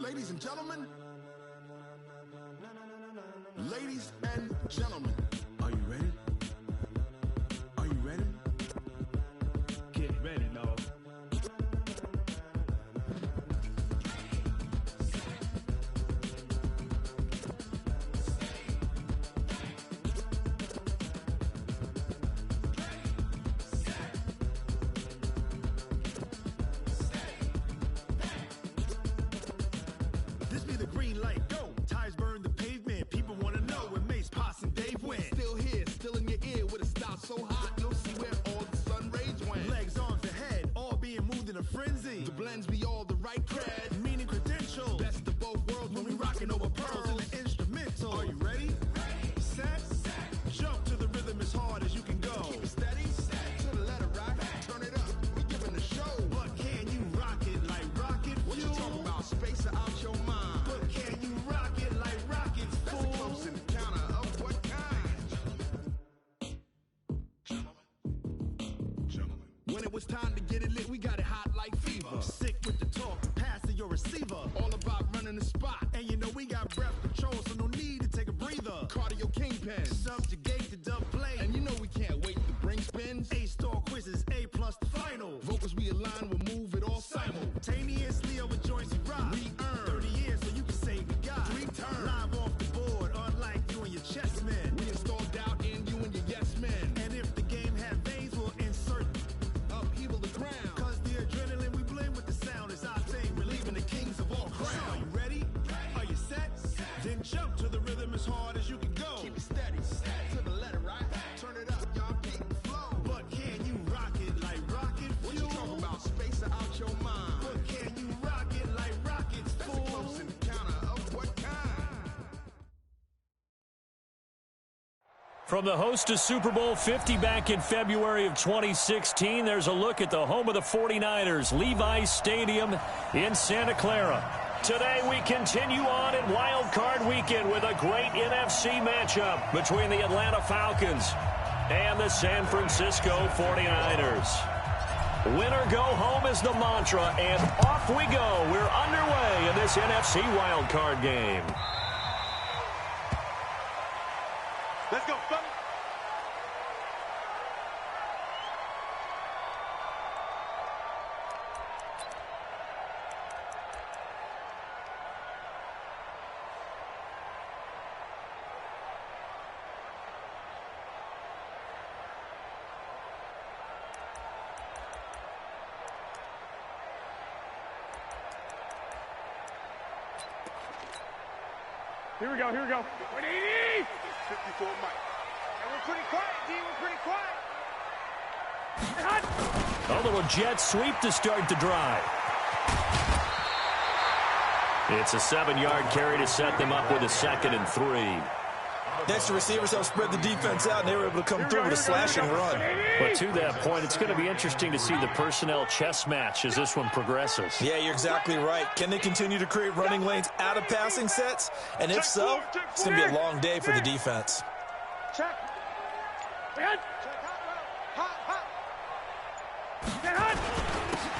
Ladies and gentlemen. Ladies and gentlemen. Are you ready? Are you ready? Get ready, dog. This be the green light, go. Tires burn the pavement. People wanna know when Mace, Pops, and Dave went. Still here, still in your ear with a stop so hot, you'll see where all the sun rays went. Legs, arms, and head, all being moved in a frenzy. The blends be all the right cred, meaning credentials. Best of both worlds when we rockin' over pearls in the instrumental. Are you ready? Set, jump to the rhythm as hard as you can go. Keep it steady, to the letter right. Turn it up, we giving the show. But can you rock it like rocket fuel? What you talking about? Space out your mind. But can you rock it like rockets, fool? That's a close encounter of what kind? Gentlemen. When it was time to get it lit, we got it hot like fever. Sick with the talk, pass to your receiver. All about running the spot. And you know we got breath control, so no need to take a breather. Cardio kingpin, subjugate the dub play. And you know we can't wait to bring spins. A-star quizzes, A+ the final. Vocals we align, we'll move it all simultaneously over joints we rock. We earn 30 years so you can say we got 3 turns. Live off the board, unlike you and your chess men. We install doubt in you and your yes men. And if the game had veins, we'll insert upheaval the ground. Cause the adrenaline we blend with the sound is our thing. Relieving the kings of all crowns. So are you ready? Are you set? Then jump to the rhythm as hard as you can go. Keep it steady, to the letter right. Turn it up, y'all keep the flow. But can you rock it like rocket fuel? What you talking about? Space out your mind. But can you rock it like rockets, fool? That's a close encounter of what kind? From the host of Super Bowl 50 back in February of 2016, there's a look at the home of the 49ers, Levi's Stadium in Santa Clara. Today we continue on in Wild Card Weekend with a great NFC matchup between the Atlanta Falcons and the San Francisco 49ers. Winner go home is the mantra, and off we go. We're underway in this NFC Wild Card game. Let's go, buddy. Here we go, here we go. 180! 54 Mike. And we're pretty quiet, D. We're pretty quiet. A little jet sweep to start the drive. It's a 7-yard carry to set them up with a 2nd and 3. Next, the receivers help spread the defense out, and they were able to come through with a slashing run. But to that point, it's going to be interesting to see the personnel chess match as this one progresses. Yeah, you're exactly right. Can they continue to create running lanes out of passing sets? And if so, it's going to be a long day for the defense. Check.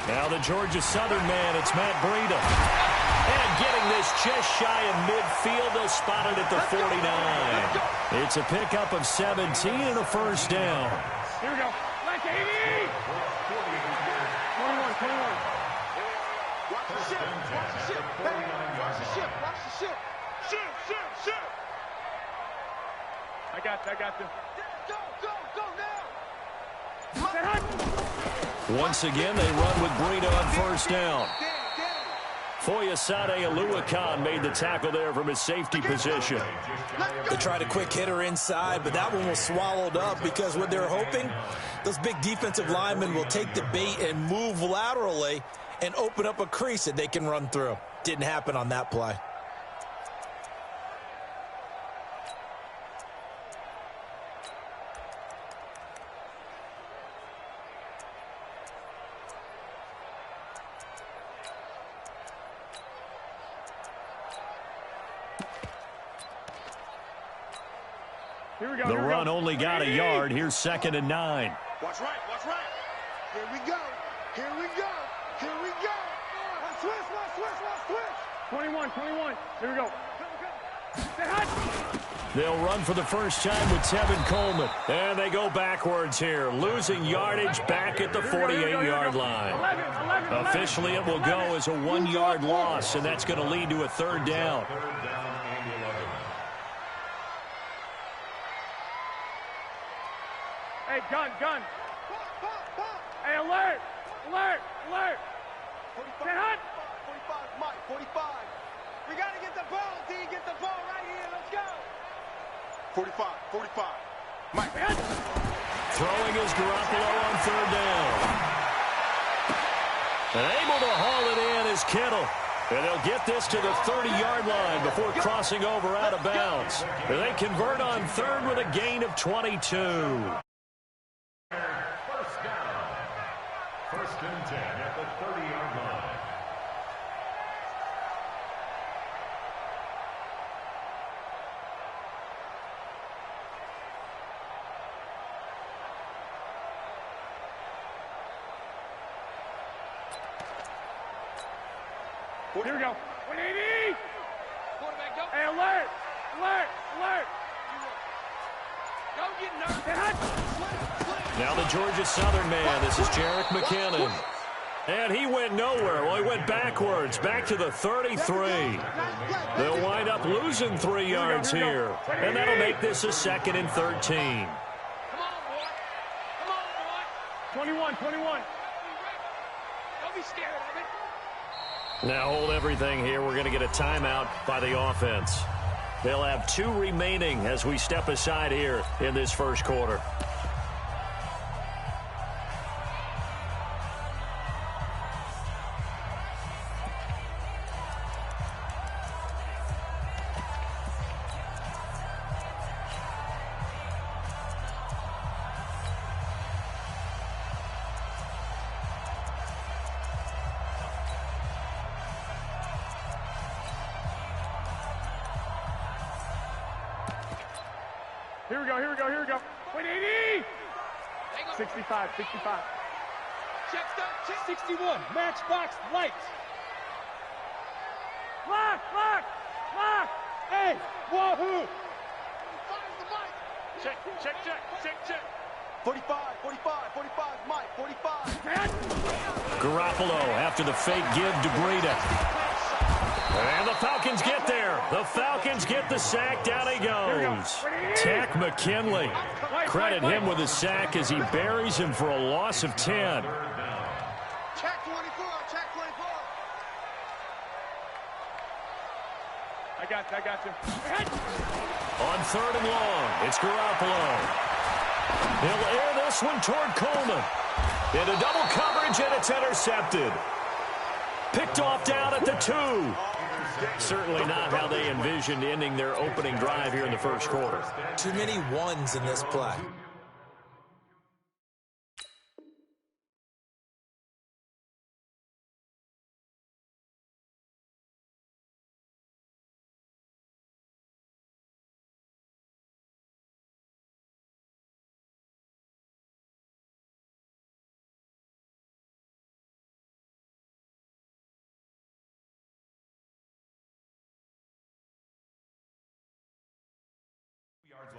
Now the Georgia Southern man, it's Matt Breida. And getting this just shy of midfield, they'll spot it at the 49. It's a pickup of 17 and a first down. Here we go. Like 80! 21, 21. Watch the ship, watch the ship. Hey, watch the ship, watch the ship. Ship. I got this. Go now. Once again, they run with Breida on first down. Foyesade Aluakan made the tackle there from his safety position. They tried a quick hitter inside, but that one was swallowed up because what they're hoping, those big defensive linemen will take the bait and move laterally and open up a crease that they can run through. Didn't happen on that play. The run only got a yard. Here's 2nd and 9. Watch right. Here we go. Watch switch. 21. Here we go. They'll run for the first time with Tevin Coleman. And they go backwards here, losing yardage back at the 48-yard line. 11. Officially, it will go as a 1-yard loss, and that's going to lead to a third down. Hey, gun. Hey, alert. 45, Mike, 45. We got to get the ball, D. Get the ball right here. Let's go. 45. Mike. Throwing is Garoppolo on third down. And able to haul it in is Kittle. And they'll get this to the 30-yard line before crossing over out of bounds. And they convert on third with a gain of 22. First down. First and 10 at the 30-yard line. Here we go. 180. Quarterback, go. Hey, alert. Don't get nervous. Now the Georgia Southern man. This is Jerick McKinnon. And he went nowhere. Well, he went backwards, back to the 33. They'll wind up losing 3 yards here. And that'll make this a 2nd and 13. Come on, boy. 21. Don't be scared of it. Now hold everything here. We're going to get a timeout by the offense. They'll have 2 remaining as we step aside here in this first quarter. Here we go. 180. 65. Check. 61. Matchbox lights. Lock. Hey, wahoo. Check. 45, Mike, 45. Garoppolo after the fake give to Breida. And the Falcons get there. The Falcons get the sack. Down he goes. Tack McKinley. Credit him with a sack as he buries him for a loss of 10. Check 24. I got you. On 3rd and long, it's Garoppolo. He'll air this one toward Coleman. Into double coverage, and it's intercepted. Picked off down at the 2. Certainly not how they envisioned ending their opening drive here in the first quarter. Too many ones in this play.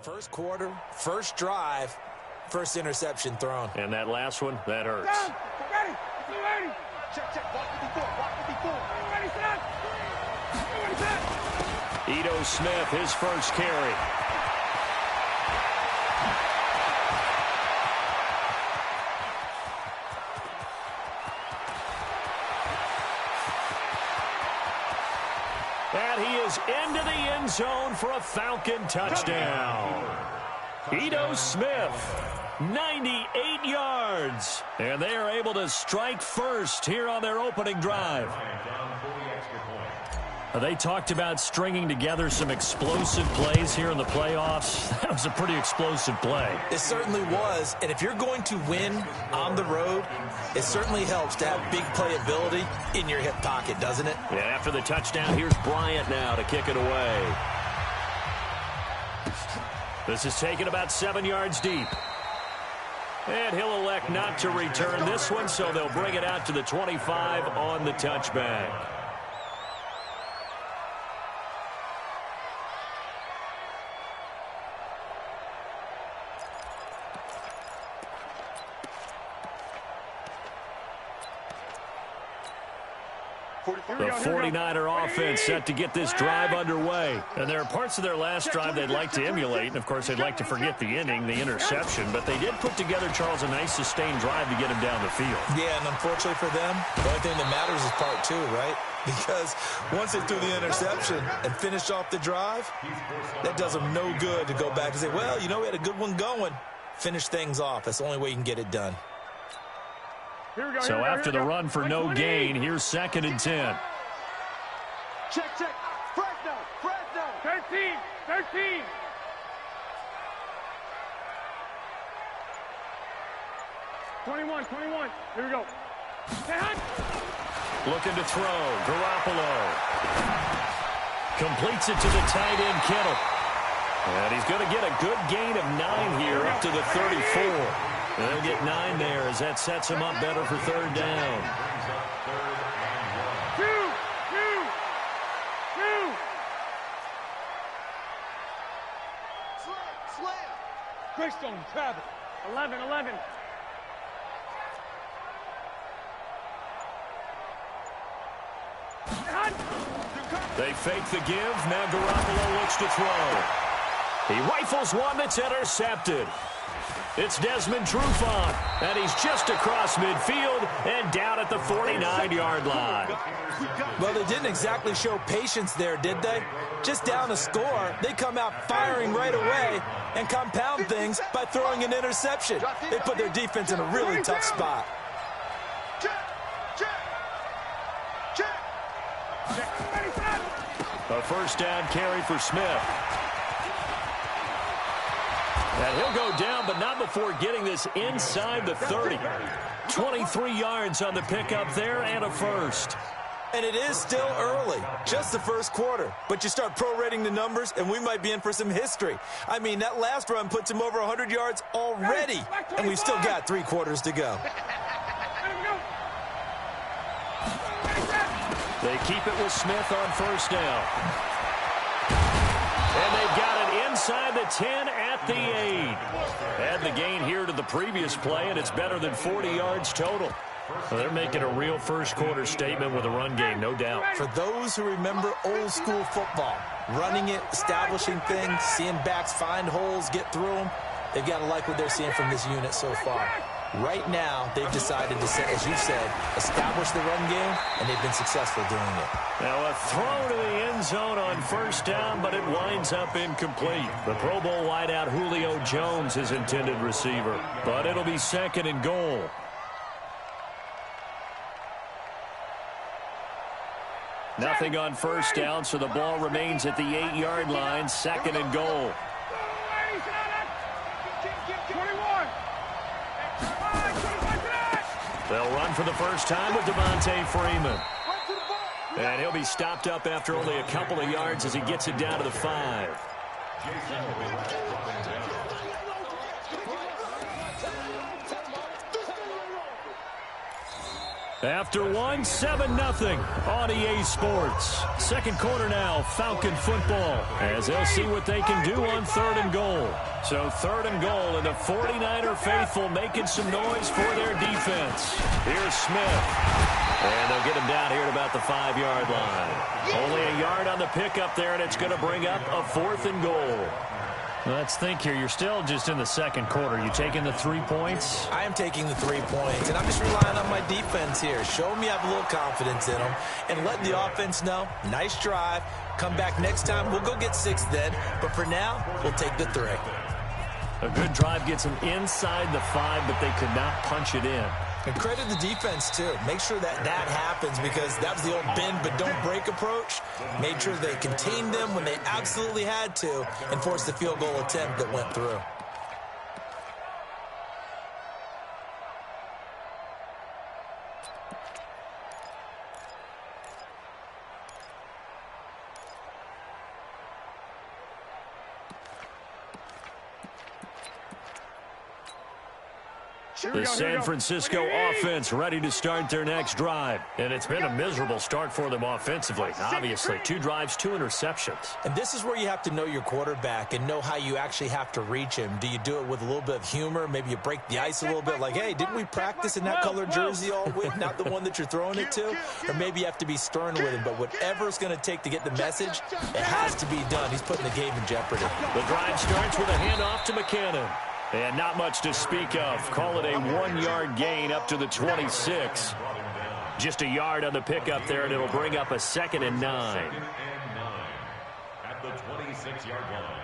First quarter, first drive, first interception thrown. And that last one, that hurts. Ready. Check. Walk 54. Ready, set. Ito Smith, his first carry. And he is into the end zone for a Falcon touchdown. Ito Smith, 98 yards. And they are able to strike first here on their opening drive. They talked about stringing together some explosive plays here in the playoffs. That was a pretty explosive play. It certainly was. And if you're going to win on the road, it certainly helps to have big playability in your hip pocket, doesn't it? And after the touchdown, here's Bryant now to kick it away. This is taken about 7 yards deep. And he'll elect not to return this one, so they'll bring it out to the 25 on the touchback. The 49er offense set to get this drive underway. And there are parts of their last drive they'd like to emulate. And, of course, they'd like to forget the inning, the interception. But they did put together, Charles, a nice sustained drive to get him down the field. Yeah, and unfortunately for them, the only thing that matters is part two, right? Because once they threw the interception and finished off the drive, that does them no good to go back and say, well, you know, we had a good one going. Finish things off. That's the only way you can get it done. So after the run for no gain, here's 2nd and 10. Check. Fresno. 13. 21. Here we go. Looking to throw. Garoppolo completes it to the tight end, Kittle. And he's going to get a good gain of 9 here up to the 34. They'll get 9 there as that sets him up better for 3rd down. Two. Slam. Greystone, Travis. 11. They fake the give. Now Garoppolo looks to throw. He rifles one that's intercepted. It's Desmond Trufant, and he's just across midfield and down at the 49-yard line. Well, they didn't exactly show patience there, did they? Just down a score, they come out firing right away and compound things by throwing an interception. They put their defense in a really tough spot. A 1st down carry for Smith. And he'll go down, but not before getting this inside the 30. 23 yards on the pickup there and a 1st. And it is still early, just the 1st quarter. But you start prorating the numbers, and we might be in for some history. I mean, that last run puts him over 100 yards already, and we've still got 3 quarters to go. They keep it with Smith on 1st down. And they've got it inside the 10 at the 8. Add the gain here to the previous play, and it's better than 40 yards total. Well, they're making a real 1st quarter statement with a run game, no doubt. For those who remember old school football, running it, establishing things, seeing backs find holes, get through them, they've got to like what they're seeing from this unit so far. Right now, they've decided to, as you said, establish the run game, and they've been successful doing it. Now a throw to the end zone on 1st down, but it winds up incomplete. The Pro Bowl wideout Julio Jones is intended receiver, but it'll be 2nd and goal. Nothing on 1st down, so the ball remains at the 8-yard line, 2nd and goal. They'll run for the first time with Devontae Freeman. And he'll be stopped up after only a couple of yards as he gets it down to the 5. After one, 7-0 on EA Sports. 2nd quarter now, Falcon football, as they'll see what they can do on 3rd and goal. So 3rd and goal, and the 49er faithful making some noise for their defense. Here's Smith. And they'll get him down here at about the 5-yard line. Only a yard on the pickup there, and it's going to bring up a 4th and goal. Let's think here. You're still just in the 2nd quarter. You taking the 3 points? I am taking the 3 points, and I'm just relying on my defense here. Show me I have a little confidence in them, and letting the offense know, nice drive. Come back next time. We'll go get 6 then, but for now, we'll take the 3. A good drive gets them inside the 5, but they could not punch it in. And credit the defense, too. Make sure that happens, because that was the old bend but don't break approach. Made sure they contained them when they absolutely had to and forced the field goal attempt that went through. The San Francisco offense ready to start their next drive. And it's been a miserable start for them offensively. Obviously, 2 drives, 2 interceptions. And this is where you have to know your quarterback and know how you actually have to reach him. Do you do it with a little bit of humor? Maybe you break the ice a little bit like, hey, didn't we practice in that colored jersey all week? Not the one that you're throwing it to? Or maybe you have to be stern with him. But whatever it's going to take to get the message, it has to be done. He's putting the game in jeopardy. The drive starts with a handoff to McKinnon. And not much to speak of. Call it a 1-yard gain up to the 26. Just a yard on the pickup there, and it'll bring up a 2nd and 9. At the 26-yard line.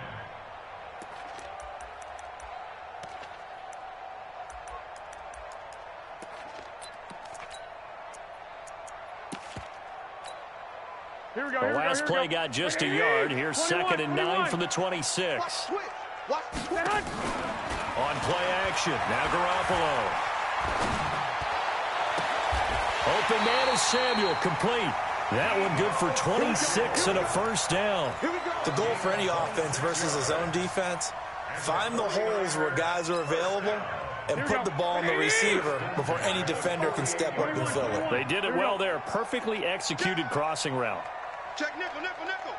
The last play got just a yard. Here's 2nd and 9 from the 26. On play action, now Garoppolo. Open man is Samuel, complete. That one good for 26 and a first down. The goal for any offense versus his own defense, find the holes where guys are available and put the ball in the receiver before any defender can step up and fill it. They did it well there. Perfectly executed crossing route. Check nickel, nickel, nickel.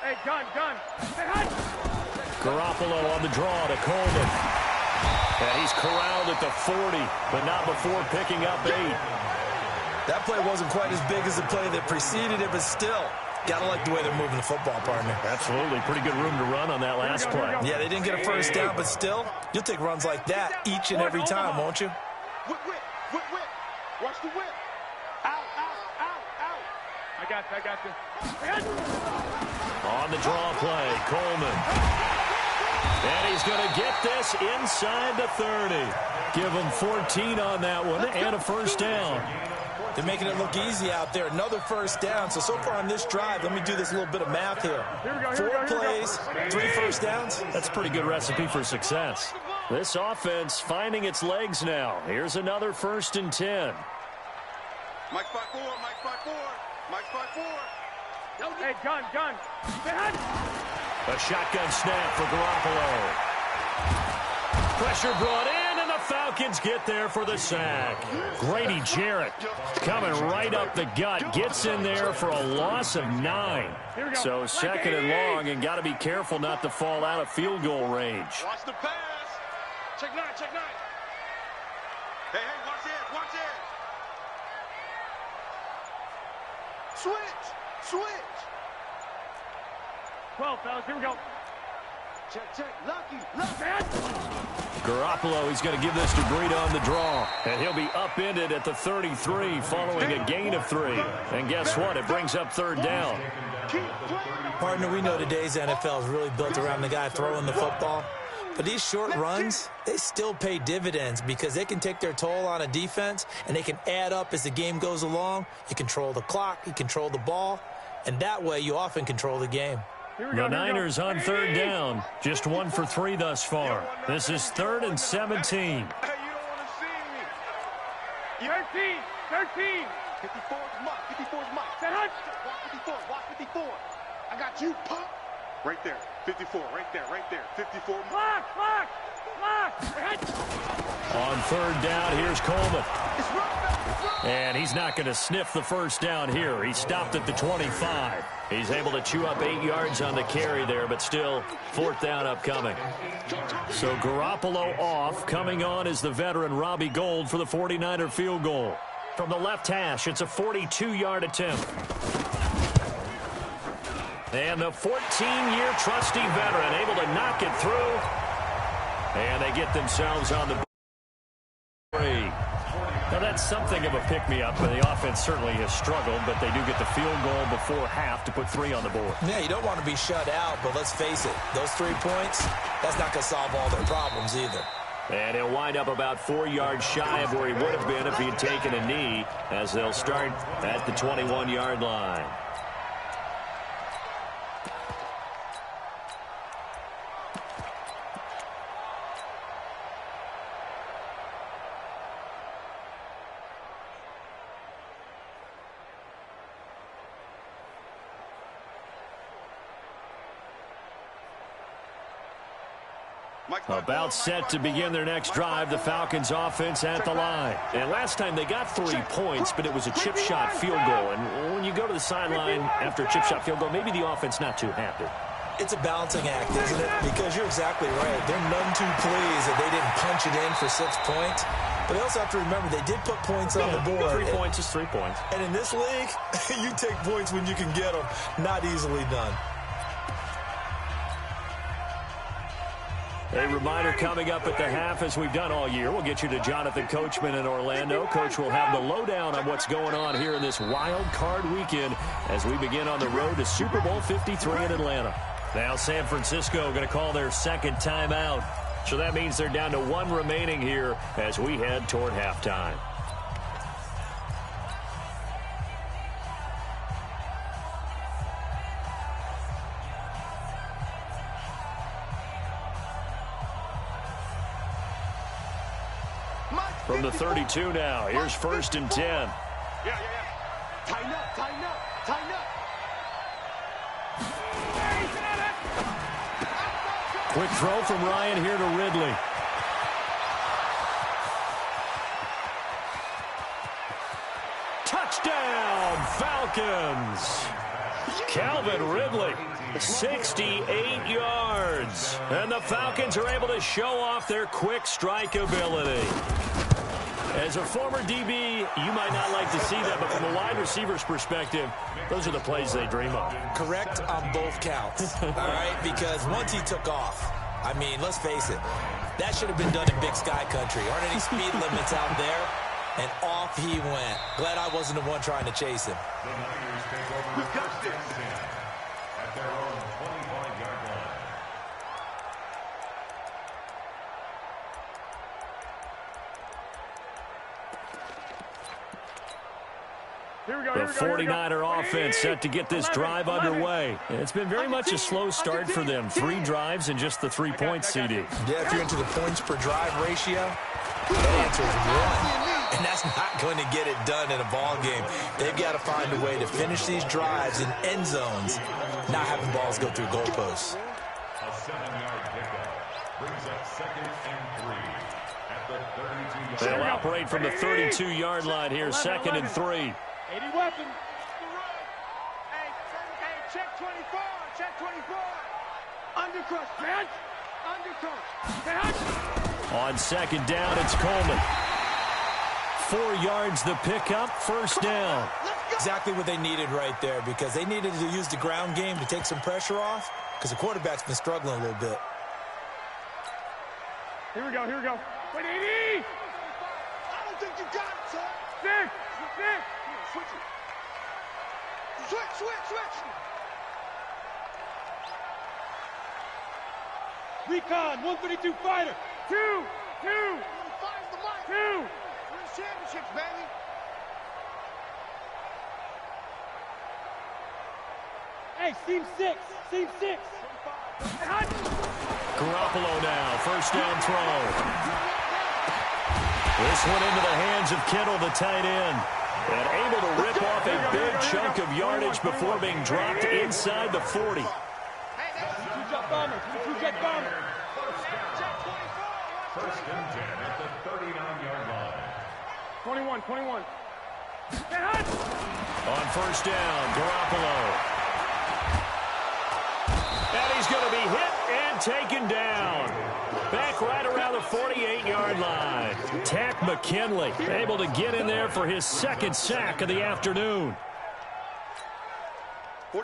Hey, gun. Garoppolo on the draw to Coleman. And he's corralled at the 40, but not before picking up 8. That play wasn't quite as big as the play that preceded it, but still, gotta like the way they're moving the football, partner. Absolutely. Pretty good room to run on that last play. Yeah, they didn't get a first down, but still, you'll take runs like that each and every time, won't you? Whip. Watch the whip. Out. I got you. On the draw play, Coleman. And he's going to get this inside the 30. Give him 14 on that one and a first down. They're making it look easy out there. Another first down. So far on this drive, let me do this little bit of math here. 4 plays, 3 first downs. That's a pretty good recipe for success. This offense finding its legs now. Here's another 1st and 10. Mike 5-4. Hey, gun. A shotgun snap for Garoppolo. Pressure brought in, and the Falcons get there for the sack. Grady Jarrett coming right up the gut. Gets in there for a loss of 9. So 2nd and long, and got to be careful not to fall out of field goal range. Watch the pass. Check 9. Hey, watch it. Switch. 12, fellas, here we go. Check. Lucky. Garoppolo, he's going to give this to Breida on the draw. And he'll be upended at the 33 following a gain of 3. And guess what? It brings up 3rd down. Partner, we know today's NFL is really built around the guy throwing the football. But these short runs, they still pay dividends because they can take their toll on a defense and they can add up as the game goes along. You control the clock, you control the ball, and that way you often control the game. The Niners on 3rd down. Just 1 for 3 thus far. This is 3rd and 17. Hey, you don't want to see me. 13. 54 is Mike. Watch 54. I got you, pump. Right there. 54. Right there. 54. Lock. On 3rd down, here's Coleman. And he's not going to sniff the first down here. He stopped at the 25. He's able to chew up 8 yards on the carry there, but still 4th down upcoming. So Garoppolo off. Coming on is the veteran Robbie Gould for the 49er field goal. From the left hash, it's a 42-yard attempt. And the 14-year trusty veteran able to knock it through. And they get themselves on the break. Now, that's something of a pick-me-up, and the offense certainly has struggled, but they do get the field goal before half to put 3 on the board. Yeah, you don't want to be shut out, but let's face it, those 3 points, that's not going to solve all their problems either. And he'll wind up about 4 yards shy of where he would have been if he had taken a knee, as they'll start at the 21-yard line. About set to begin their next drive, the Falcons offense at the line. And last time they got 3 points, but it was a chip shot field goal. And when you go to the sideline after a chip shot field goal, maybe the offense not too happy. It's a balancing act, isn't it? Because you're exactly right. They're none too pleased that they didn't punch it in for 6 points. But they also have to remember they did put points on the board. 3 points is 3 points. And in this league, you take points when you can get them. Not easily done. A reminder coming up at the half, as we've done all year. We'll get you to Jonathan Coachman in Orlando. Coach will have the lowdown on what's going on here in this wild card weekend as we begin on the road to Super Bowl 53 in Atlanta. Now San Francisco going to call their second timeout. So that means they're down to 1 remaining here as we head toward halftime. From the 32 now, here's 1st and 10. Yeah. Tighten up, tighten up, tighten up. Quick throw from Ryan here to Ridley. Touchdown, Falcons. Calvin Ridley, 68 yards. And the Falcons are able to show off their quick strike ability. As a former DB, you might not like to see that, but from a wide receiver's perspective, those are the plays they dream of. Correct on both counts, all right? Because once he took off, I mean, let's face it, that should have been done in Big Sky Country. Aren't any speed limits out there? And off he went. Glad I wasn't the one trying to chase him. The Niners take over first and 10 at their own 25-yard line. The 49er offense set to get this drive underway. It's been very much a slow start for them. 3 drives and just the 3 points, CD. Yeah, if you're into the points per drive ratio, that answer is 1. And that's not going to get it done in a ball game. They've got to find a way to finish these drives in end zones, not having balls go through goalposts. A 7-yard pickup brings up 2nd and 3 at the 32-yard line. They'll operate from the 32-yard line here, 2nd and 3. 80 weapons. Hey, check 24. Check 24. Undercrush, man. Undercrush. On 2nd down, it's Coleman. 4 yards the pickup, 1st down. Exactly what they needed right there, because they needed to use the ground game to take some pressure off, because the quarterback's been struggling a little bit. Here we go. Wait, 80. I don't think you got it, son. 6. Switch it. Switch. Recon, 132 fighter. 2. Fire's the mic. 2. Win championships, baby. Hey, seam 6. Garoppolo now, 1st down throw. This one into the hands of Kittle, the tight end. And able to rip off a big chunk of yardage before being dropped inside the 40. Two-jet bomber. First and 10 at the 39-yard line. 21. On 1st down, Garoppolo. And he's going to be hit and taken down. Back right around the 48-yard line. Tack McKinley able to get in there for his 2nd sack of the afternoon.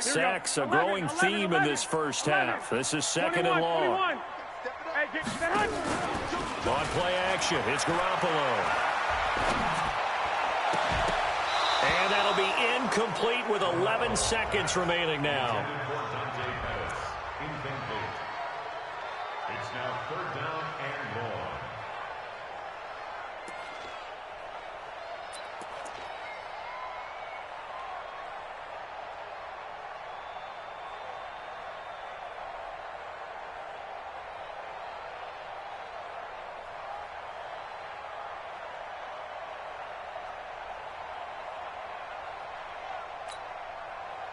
Sacks a growing theme in this first half. This is 2nd and long. On play action, it's Garoppolo. And that'll be incomplete with 11 seconds remaining now. It's now 3rd down and long.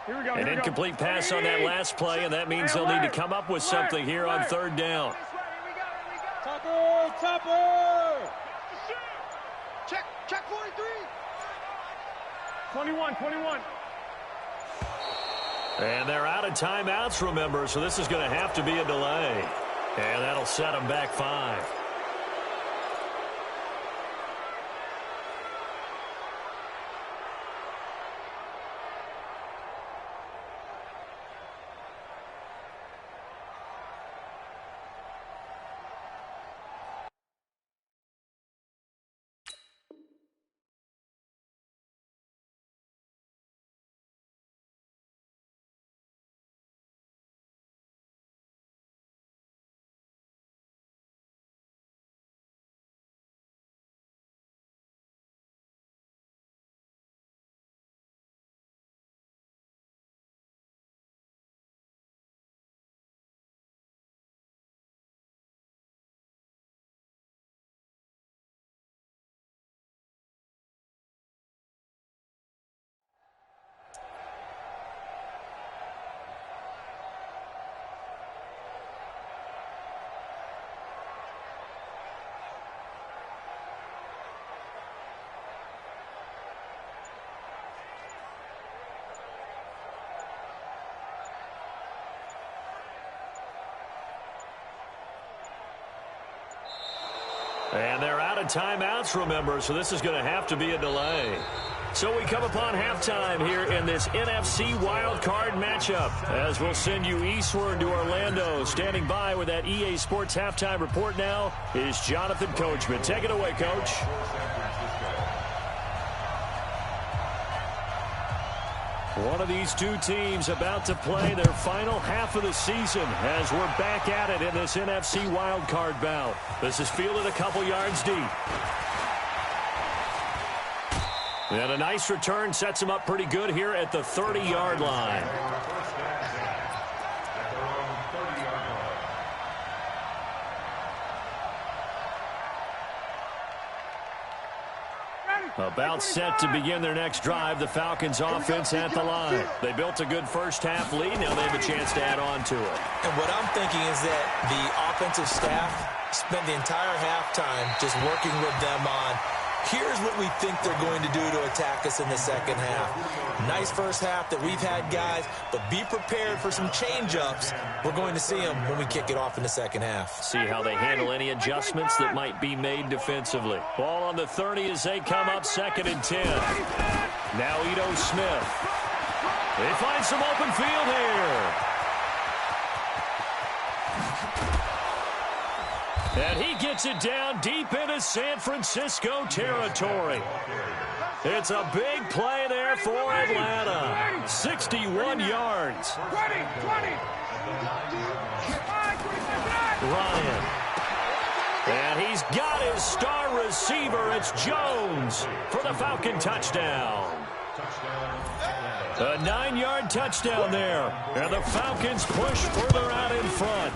An incomplete pass on that last play, and that means they'll need to come up with something here on 3rd down. Chopper! Check 43. 21. And they're out of timeouts, remember, so this is going to have to be a delay. And that'll set them back 5. And they're out of timeouts, remember, so this is going to have to be a delay. So we come upon halftime here in this NFC wildcard matchup, as we'll send you eastward to Orlando. Standing by with that EA Sports halftime report now is Jonathan Coachman. Take it away, Coach. One of these two teams about to play their final half of the season as we're back at it in this NFC wildcard bout. This is fielded a couple yards deep. And a nice return sets him up pretty good here at the 30-yard line. About set to begin their next drive, the Falcons offense at the line. They built a good first half lead. Now they have a chance to add on to it. And what I'm thinking is that the offensive staff spent the entire halftime just working with them on, here's what we think they're going to do to attack us in the second half. Nice first half that we've had, guys, but be prepared for some change-ups. We're going to see them when we kick it off in the second half. See how they handle any adjustments that might be made defensively. Ball on the 30 as they come up 2nd and 10. Now Ito Smith. They find some open field here. And he gets it down deep into San Francisco territory. It's a big play there for Atlanta. 61 yards. 20. Ryan. And he's got his star receiver. It's Jones for the Falcon touchdown. A 9-yard touchdown there. And the Falcons push further out in front.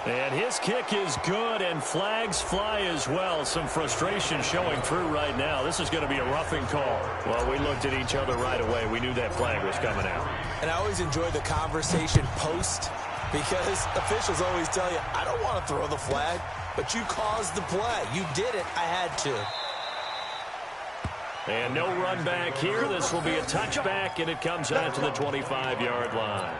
And his kick is good, and flags fly as well. Some frustration showing through right now. This is going to be a roughing call. Well, we looked at each other right away. We knew that flag was coming out. And I always enjoy the conversation post, because officials always tell you, I don't want to throw the flag, but you caused the play. You did it. I had to. And no run back here. This will be a touchback, and it comes out to the 25-yard line.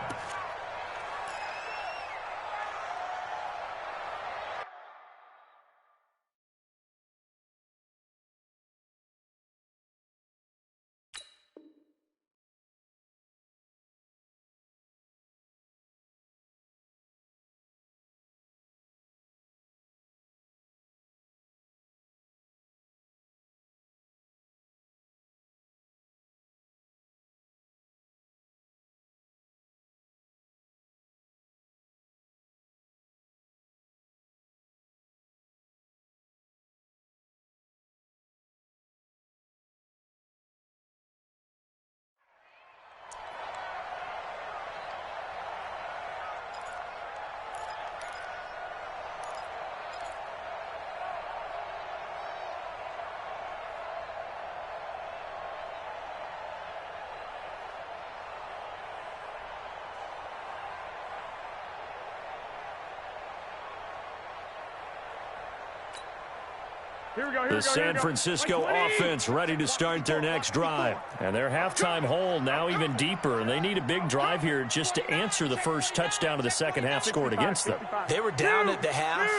The San Francisco offense ready to start their next drive. And their halftime hole now even deeper, and they need a big drive here just to answer the first touchdown of the second half scored against them. They were down at the half.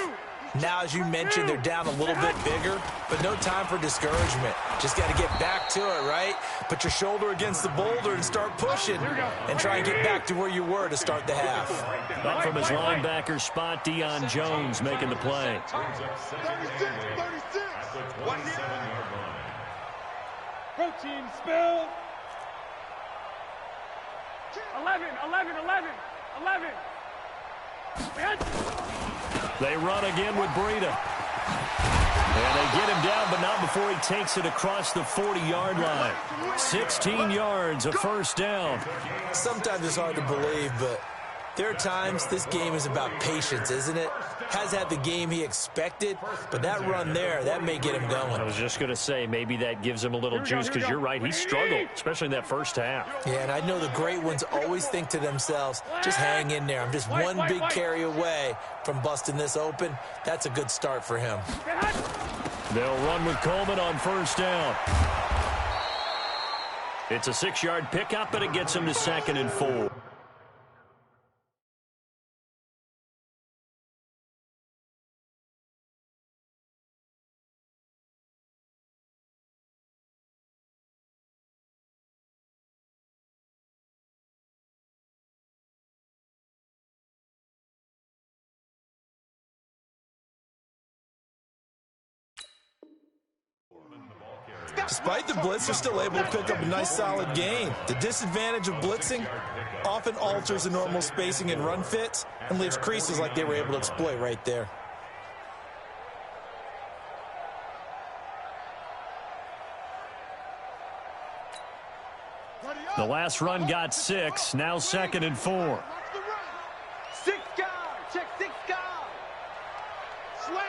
Now, as you mentioned, they're down a little bit bigger, but no time for discouragement. Just got to get back to it, right? Put your shoulder against the boulder and start pushing and try and get back to where you were to start the half. Up from his linebacker spot, Deion Jones making the play. 36. Protein spill. 11. They run again with Breida. And they get him down, but not before he takes it across the 40-yard line. 16 yards, a first down. Sometimes it's hard to believe, but there are times this game is about patience, isn't it? Has had the game he expected, but that run there, that may get him going. I was just going to say, maybe that gives him a little juice, because you're right, he struggled, especially in that first half. Yeah, and I know the great ones always think to themselves, just hang in there. I'm just one big carry away from busting this open. That's a good start for him. They'll run with Coleman on first down. It's a 6-yard pickup, but it gets him to 2nd and 4. Despite the blitz, they're still able to pick up a nice solid gain. The disadvantage of blitzing often alters the normal spacing and run fits and leaves creases like they were able to exploit right there. The last run got 6, now 2nd and 4. 6 guard. Check 6 guard. Slam.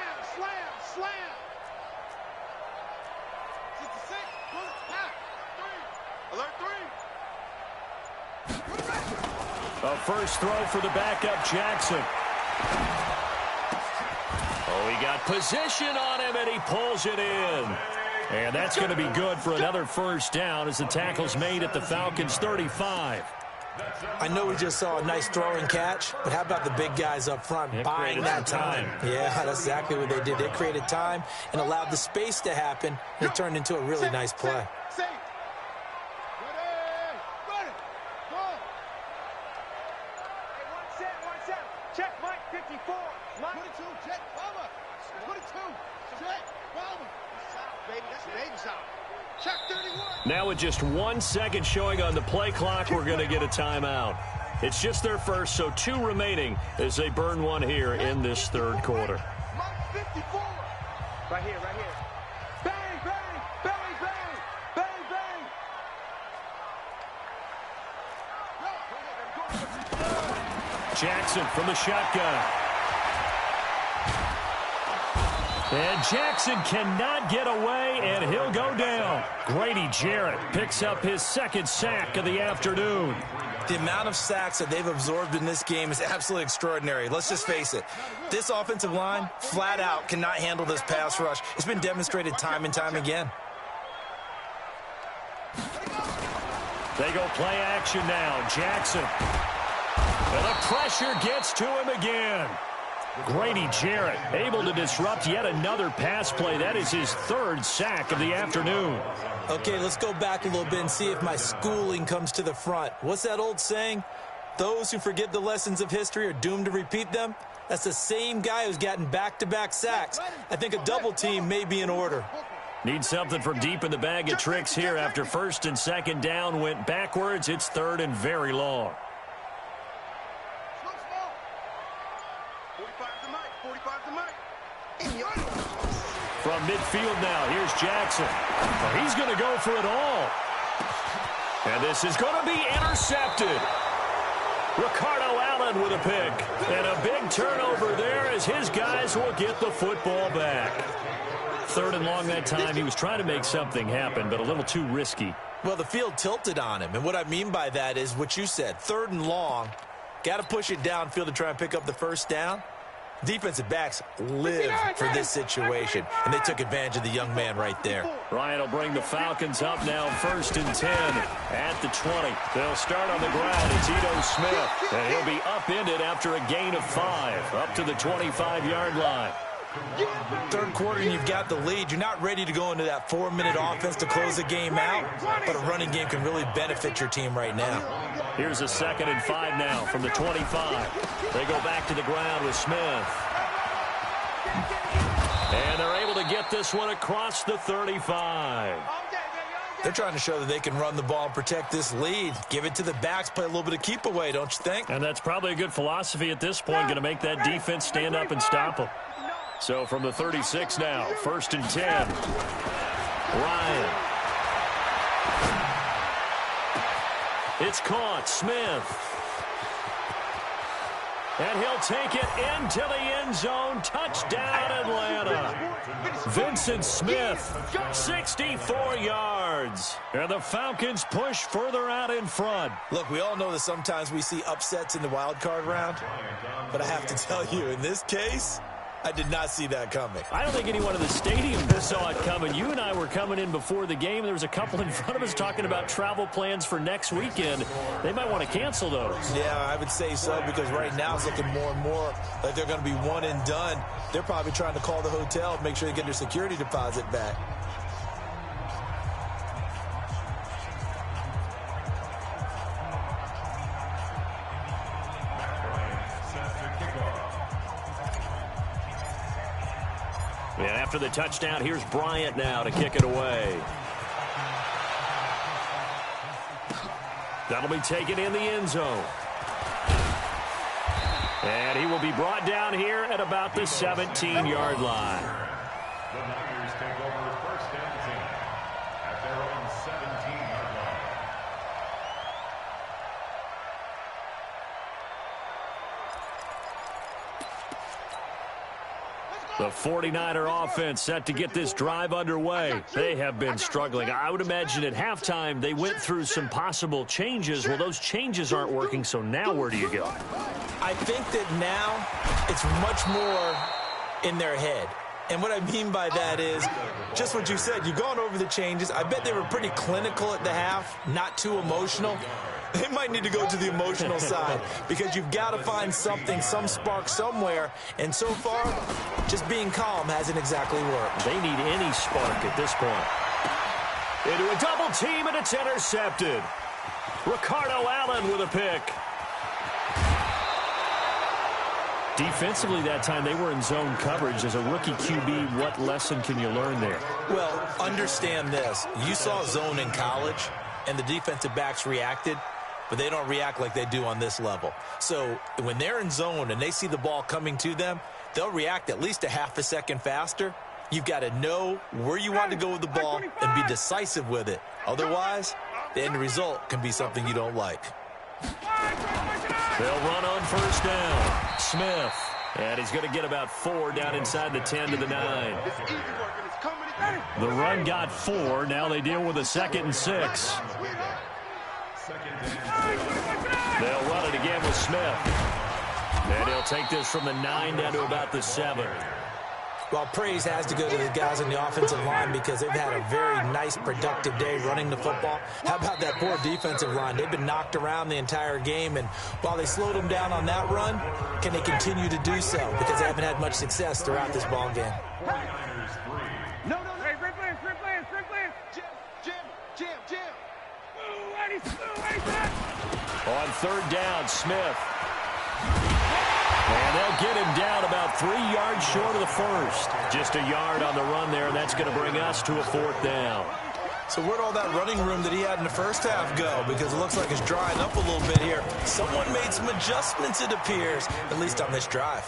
66. Pass. 3. Alert 3. A first throw for the backup, Jackson. Oh, he got position on him, and he pulls it in. And that's going to be good for another first down as the tackle's made at the Falcons' 35. I know we just saw a nice throwing catch, but how about the big guys up front buying that time? Yeah, that's exactly what they did. They created time and allowed the space to happen, and it turned into a really nice play. Check Mike 54. Mike 22. Check Palmer. 22. Check Palmer. Baby, that's baby shot. Check 31. Now with just 1 second showing on the play clock, we're going to get a timeout. It's just their first, so 2 remaining as they burn one here in this third quarter. Mike 54. right here. Bang, bang, bang, bang, bang, bang. Jackson from the shotgun. And Jackson cannot get away, and he'll go down. Grady Jarrett picks up his 2nd sack of the afternoon. The amount of sacks that they've absorbed in this game is absolutely extraordinary. Let's just face it. This offensive line, flat out, cannot handle this pass rush. It's been demonstrated time and time again. They go play action now. Jackson. And the pressure gets to him again. Grady Jarrett able to disrupt yet another pass play. That is his 3rd sack of the afternoon. Okay, let's go back a little bit and see if my schooling comes to the front. What's that old saying? Those who forget the lessons of history are doomed to repeat them. That's the same guy who's gotten back-to-back sacks. I think a double team may be in order. Need something from deep in the bag of tricks here. After 1st and 2nd down went backwards, it's 3rd and very long. 45 to Mike. From midfield now, here's Jackson. Well, he's going to go for it all. And this is going to be intercepted. Ricardo Allen with a pick. And a big turnover there as his guys will get the football back. 3rd and long that time. He was trying to make something happen, but a little too risky. Well, the field tilted on him. And what I mean by that is what you said. 3rd and long. Got to push it downfield to try and pick up the 1st down. Defensive backs live for this situation, and they took advantage of the young man right there. Ryan will bring the Falcons up now 1st and 10 at the 20. They'll start on the ground. It's Ito Smith, and he'll be upended after a gain of 5 up to the 25-yard line. Third quarter, and you've got the lead. You're not ready to go into that 4-minute offense to close the game out, but a running game can really benefit your team right now. Here's a 2nd and 5 now from the 25. They go back to the ground with Smith. And they're able to get this one across the 35. They're trying to show that they can run the ball and protect this lead. Give it to the backs, play a little bit of keep away, don't you think? And that's probably a good philosophy at this point, going to make that defense stand up and stop them. So from the 36 now, 1st and 10. Ryan. It's caught. Smith. And he'll take it into the end zone. Touchdown, Atlanta. Vincent Smith, 64 yards. And the Falcons push further out in front. Look, we all know that sometimes we see upsets in the wild card round. But I have to tell you, in this case, I did not see that coming. I don't think anyone in the stadium saw it coming. You and I were coming in before the game. There was a couple in front of us talking about travel plans for next weekend. They might want to cancel those. Yeah, I would say so, because right now it's looking more and more like they're going to be one and done. They're probably trying to call the hotel, make sure they get their security deposit back. And after the touchdown, here's Bryant now to kick it away. That'll be taken in the end zone. And he will be brought down here at about the 17-yard line. The Niners take over 1st and 10 at their own 17-yard line. The 49er offense set to get this drive underway. They have been struggling. I would imagine at halftime they went through some possible changes. Well, those changes aren't working, so now where do you go? I think that now it's much more in their head. And what I mean by that is just what you said. You've gone over the changes. I bet they were pretty clinical at the half, not too emotional. They might need to go to the emotional side, because you've got to find something, some spark somewhere. And so far, just being calm hasn't exactly worked. They need any spark at this point. Into a double team, and it's intercepted. Ricardo Allen with a pick. Defensively that time, they were in zone coverage. As a rookie QB, what lesson can you learn there? Well, understand this. You saw zone in college, and the defensive backs reacted, but they don't react like they do on this level. So when they're in zone and they see the ball coming to them, they'll react at least a half a second faster. You've got to know where you want to go with the ball and be decisive with it. Otherwise, the end result can be something you don't like. They'll run on 1st down. Smith. And he's going to get about 4 down inside the 10 to the 9. The run got 4. Now they deal with a 2nd and 6. They'll run it again with Smith. And he'll take this from the 9 down to about the 7. Well, praise has to go to the guys on the offensive line, because they've had a very nice, productive day running the football. How about that poor defensive line? They've been knocked around the entire game, and while they slowed them down on that run, can they continue to do so? Because they haven't had much success throughout this ball game. No. Hey, Sprint Jim. On 3rd down, Smith. And they'll get him down about 3 yards short of the 1st. Just a yard on the run there, and that's going to bring us to a 4th down. So where'd all that running room that he had in the first half go? Because it looks like it's drying up a little bit here. Someone made some adjustments, it appears, at least on this drive.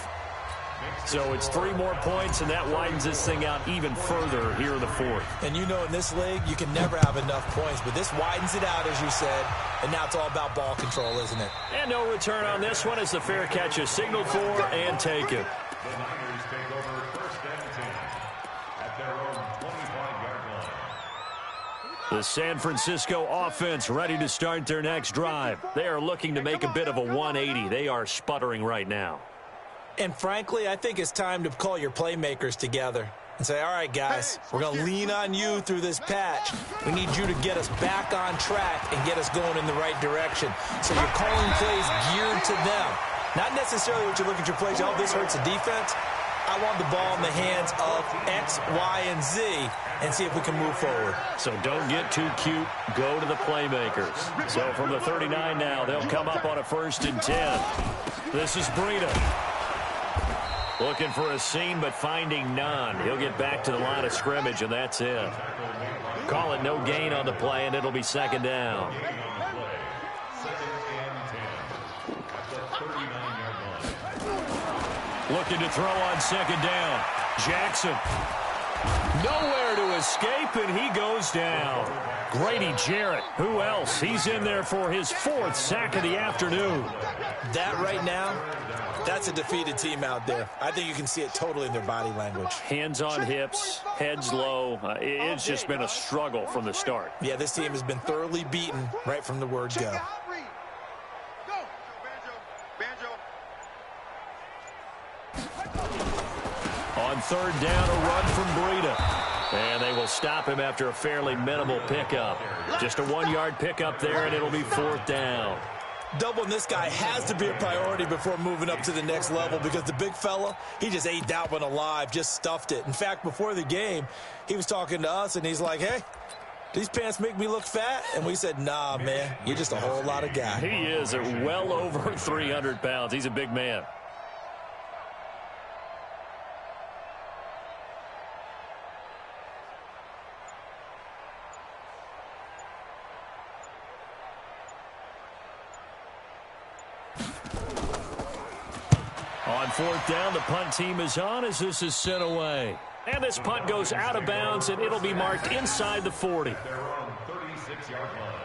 So it's 3 more points, and that widens this thing out even further here in the 4th. And you know, in this league, you can never have enough points, but this widens it out, as you said, and now it's all about ball control, isn't it? And no return on this one as the fair catch is signaled for and taken. The Niners take over 1st and 10 at their own 25-yard line. The San Francisco offense ready to start their next drive. They are looking to make a bit of a 180. They are sputtering right now. And frankly, I think it's time to call your playmakers together and say, all right, guys, we're going to lean on you through this patch. We need you to get us back on track and get us going in the right direction. So you're calling plays geared to them. Not necessarily what you look at your plays, oh, this hurts the defense. I want the ball in the hands of X, Y, and Z and see if we can move forward. So don't get too cute. Go to the playmakers. So from the 39 now, they'll come up on a 1st and 10. This is Breida. Looking for a seam, but finding none. He'll get back to the line of scrimmage, and that's it. Call it no gain on the play, and it'll be 2nd down. Looking to throw on 2nd down. Jackson. Nowhere to escape, and he goes down. Grady Jarrett. Who else? He's in there for his 4th sack of the afternoon. That right now, that's a defeated team out there. I think you can see it totally in their body language. Hands on hips, heads low. It's just been a struggle from the start. Yeah, this team has been thoroughly beaten right from the word go. On 3rd down, a run from Breida. And they will stop him after a fairly minimal pickup. Just a 1-yard pickup there, and it'll be 4th down. Doubling this guy has to be a priority before moving up to the next level because the big fella, he just ate that one alive, just stuffed it. In fact, before the game, he was talking to us, and he's like, hey, these pants make me look fat? And we said, nah, man, you're just a whole lot of guy. He is well over 300 pounds. He's a big man. On 4th down, the punt team is on as this is sent away. And this punt goes out of bounds, and it'll be marked inside the 40. They're on 36-yard line.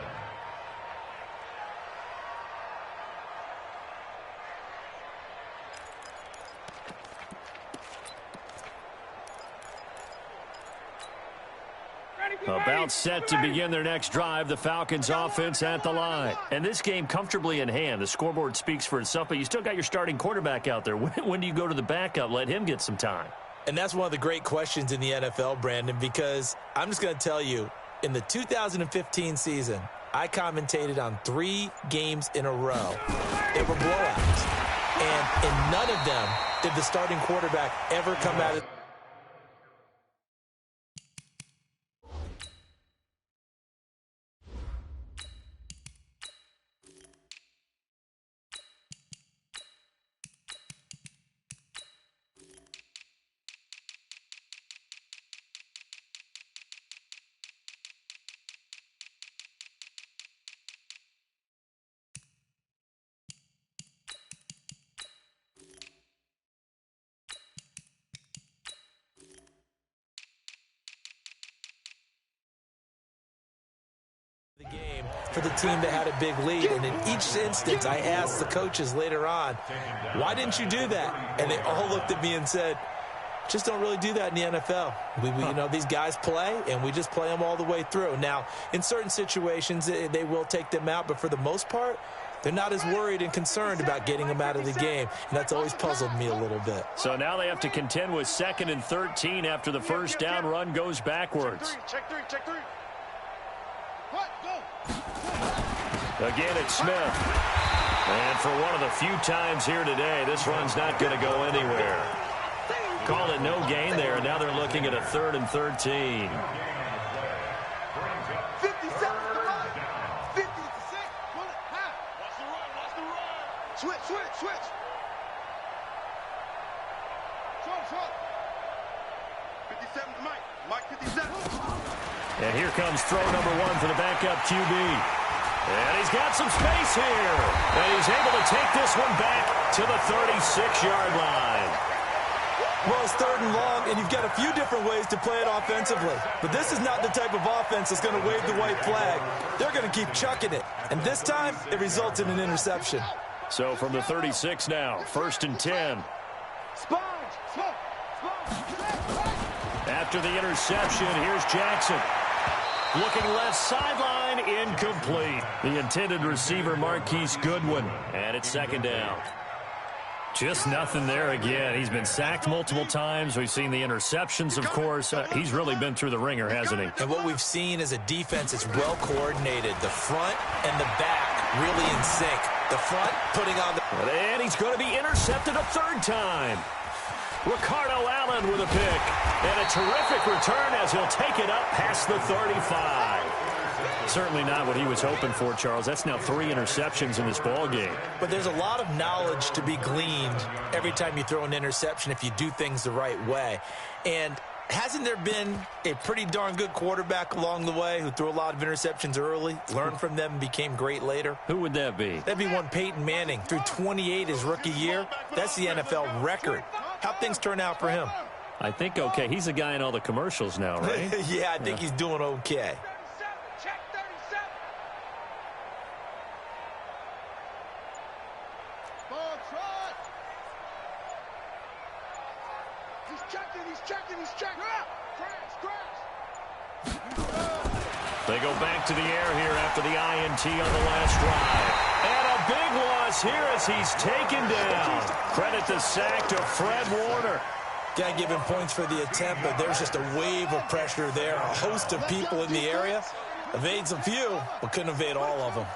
About set to begin their next drive, the Falcons offense at the line. And this game comfortably in hand. The scoreboard speaks for itself, but you still got your starting quarterback out there. When do you go to the backup? Let him get some time. And that's one of the great questions in the NFL, Brandon, because I'm just going to tell you, in the 2015 season, I commentated on 3 games in a row. They were blowouts. And in none of them did the starting quarterback ever come out of the game for the team that had a big lead. And in each instance, I asked the coaches later on, why didn't you do that? And they all looked at me and said, just don't really do that in the NFL. We you know, these guys play, and we just play them all the way through. Now, in certain situations, they will take them out, but for the most part, they're not as worried and concerned about getting them out of the game, and that's always puzzled me a little bit. So now they have to contend with 2nd and 13 after the 1st down run goes backwards. Check three. What? Go. Again, it's Smith. And for one of the few times here today, this run's not going to go anywhere. Called it no gain there, and now they're looking at a 3rd and 13. 57 to the right. 50 to 6. Pull it. Half. Watch the run. Switch. Short. 57 to Mike. Mike 57. And here comes throw number 1 for the backup QB. And he's got some space here. And he's able to take this one back to the 36-yard line. Well, it's 3rd and long, and you've got a few different ways to play it offensively. But this is not the type of offense that's going to wave the white flag. They're going to keep chucking it. And this time, it results in an interception. So from the 36 now, 1st and 10. Sponge. After the interception, here's Jackson. Looking left sideline, incomplete. The intended receiver, Marquise Goodwin. And it's 2nd down. Just nothing there again. He's been sacked multiple times. We've seen the interceptions, of course. He's really been through the ringer, hasn't he? And what we've seen is a defense that's well coordinated. The front and the back really in sync. The front putting on the... And he's going to be intercepted a third time. Ricardo Allen with a pick. And a terrific return as he'll take it up past the 35. Certainly not what he was hoping for, Charles. That's now 3 interceptions in this ball game. But there's a lot of knowledge to be gleaned every time you throw an interception if you do things the right way. And hasn't there been a pretty darn good quarterback along the way who threw a lot of interceptions early, learned from them, and became great later? Who would that be? That'd be one Peyton Manning. Threw 28 his rookie year. That's the NFL record. How'd things turn out for him? I think okay. He's a guy in all the commercials now, right? Yeah, I think he's doing okay. Check 37. Ball trot. He's checking. Crash. They go back to the air here after the INT on the last drive. And a big loss here as he's taken down. Credit the sack to Fred Warner. Got to give him points for the attempt, but there's just a wave of pressure there. A host of people in the area. Evades a few, but couldn't evade all of them.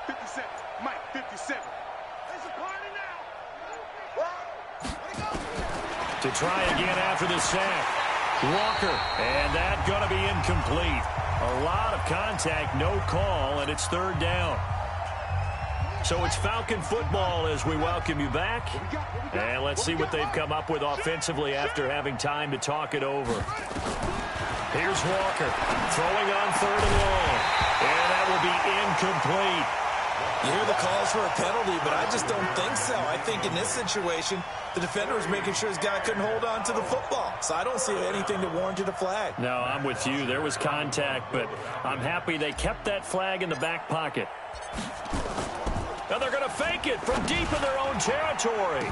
57. Mike, 57. It's a party now. To try again after the sack. Walker, and that's going to be incomplete. A lot of contact, no call, and it's third down. So it's Falcon football as we welcome you back. And let's see what they've come up with offensively after having time to talk it over. Here's Walker throwing on 3rd and long. And that will be incomplete. You hear the calls for a penalty, but I just don't think so. I think in this situation, the defender was making sure his guy couldn't hold on to the football. So I don't see anything that warranted a flag. No, I'm with you. There was contact, but I'm happy they kept that flag in the back pocket. And they're going to fake it from deep in their own territory.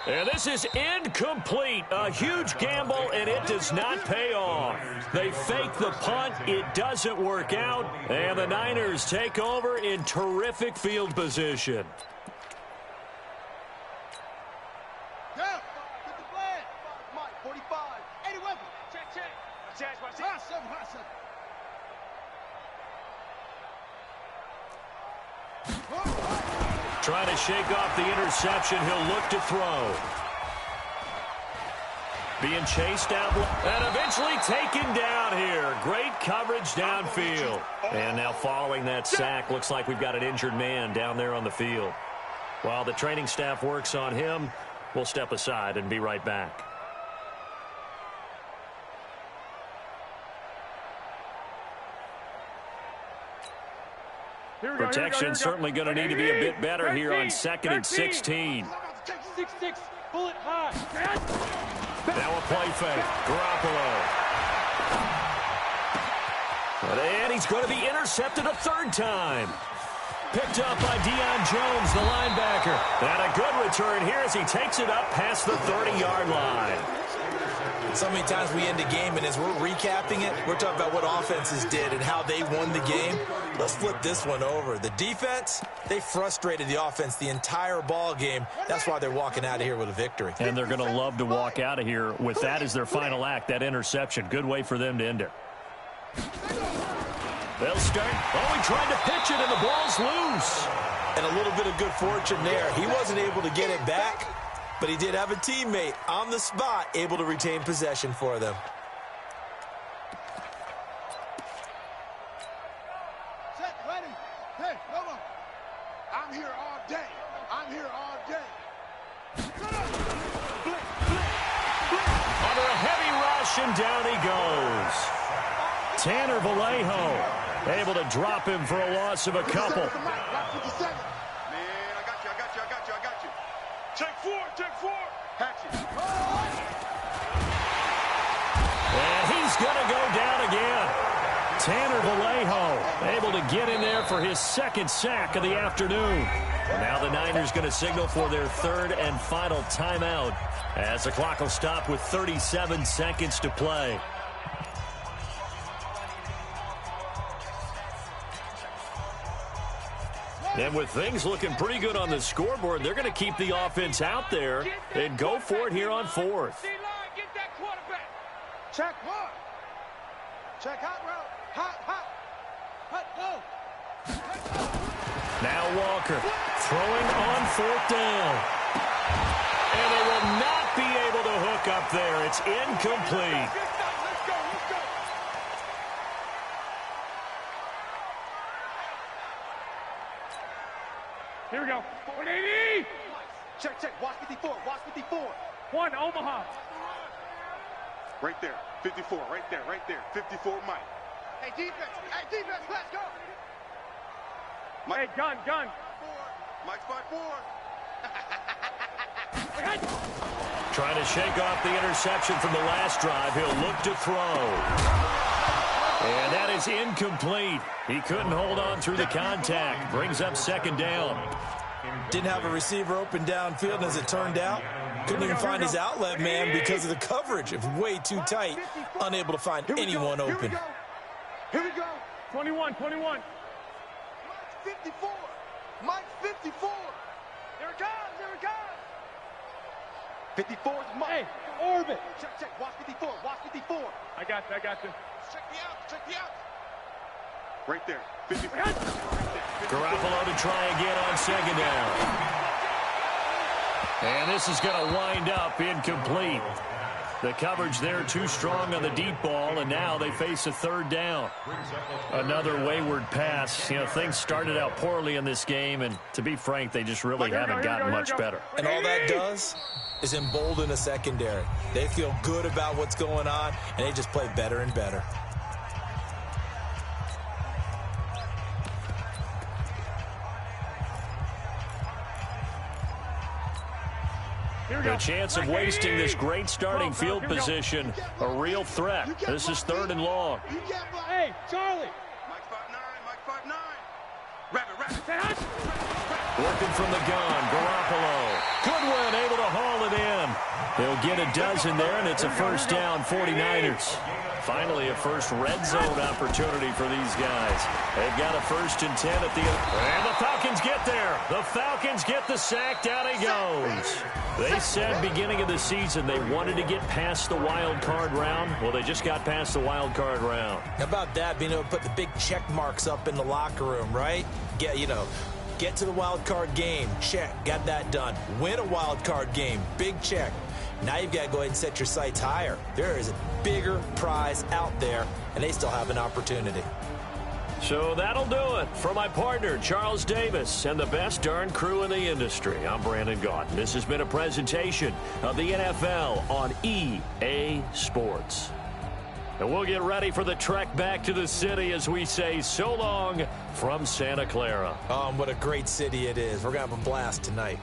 And this is incomplete. A huge gamble, and it does not pay off. They fake the punt. It doesn't work out. And the Niners take over in terrific field position. Yeah, get the flag. Mike, 45. 80 weapon. Check. Watch hot seven. Trying to shake off the interception. He'll look to throw. Being chased down and eventually taken down here. Great coverage downfield. And now following that sack, looks like we've got an injured man down there on the field. While the training staff works on him, we'll step aside and be right back. Protection certainly going to need to be a bit better here on 2nd and 16. 6-6, bullet high. Now a play fake. Garoppolo. And he's going to be intercepted a 3rd time. Picked up by Deion Jones, the linebacker. And a good return here as he takes it up past the 30-yard line. So many times we end a game, and as we're recapping it, we're talking about what offenses did and how they won the game. Let's flip this one over. The defense, they frustrated the offense the entire ball game. That's why they're walking out of here with a victory. And they're going to love to walk out of here with that as their final act, that interception. Good way for them to end it. They'll start. Oh, he tried to pitch it, and the ball's loose. And a little bit of good fortune there. He wasn't able to get it back, but he did have a teammate on the spot able to retain possession for them. Set, ready. Hey, come on. I'm here all day. Under a heavy rush, and down he goes. Tanner Vallejo able to drop him for a loss of a couple. Man, I got you. Take four. Hatchet. And he's going to go down again. Tanner Vallejo able to get in there for his 2nd sack of the afternoon. And now the Niners going to signal for their 3rd and final timeout as the clock will stop with 37 seconds to play. And with things looking pretty good on the scoreboard, they're going to keep the offense out there and go for it here on fourth. Get that quarterback. Check one. Check hot route. Hot, hot. Hot, go. Now Walker throwing on fourth down. And they will not be able to hook up there. It's incomplete. Let's go, let's go. Here we go. 180. Check, check. Watch 54. Watch 54. One, Omaha. Right there. 54. Right there. Right there. 54, Mike. Hey, defense. Hey, defense. Let's go. Hey, gun. Mike's 5-4. Trying to shake off the interception from the last drive. He'll look to throw. And that is incomplete. He couldn't hold on through the contact. Brings up second down. Didn't have a receiver open downfield, and as it turned out, couldn't even find his outlet man because of the coverage. It was way too tight, unable to find anyone open. Here we go. 21. Mike's 54. Mike's 54. Here it comes. Here it comes. 54 is Mike. Hey, orbit. Check, check. Watch 54. Watch 54. I got you. Check the out. Check the out. Right there. 54. Garoppolo to try again on second down. And this is going to wind up incomplete. The coverage there too strong on the deep ball, and now they face a third down. Another wayward pass. You know, things started out poorly in this game, and to be frank, they just really haven't gotten much better. And all that does is embolden a secondary. They feel good about what's going on, and they just play better and better. The chance of wasting this great starting field position, a real threat. This is third and long. Hey, Charlie. Mike 5'9", Mike 5'9". Rabbit. Working from the gun, Garoppolo. Goodwin able to haul it in. They'll get a dozen there, and it's a first down, 49ers. Finally, a first red zone opportunity for these guys. They've got a 1st and 10 at the end. And the Falcons get there. The Falcons get the sack. Down he goes. They said beginning of the season they wanted to get past the wild card round. Well, they just got past the wild card round. How about that, being able to put the big check marks up in the locker room, right? Get to the wild card game. Check. Got that done. Win a wild card game. Big check. Now you've got to go ahead and set your sights higher. There is a bigger prize out there, and they still have an opportunity. So that'll do it. For my partner, Charles Davis, and the best darn crew in the industry, I'm Brandon Gaudin. This has been a presentation of the NFL on EA Sports. And we'll get ready for the trek back to the city as we say so long from Santa Clara. What a great city it is. We're going to have a blast tonight.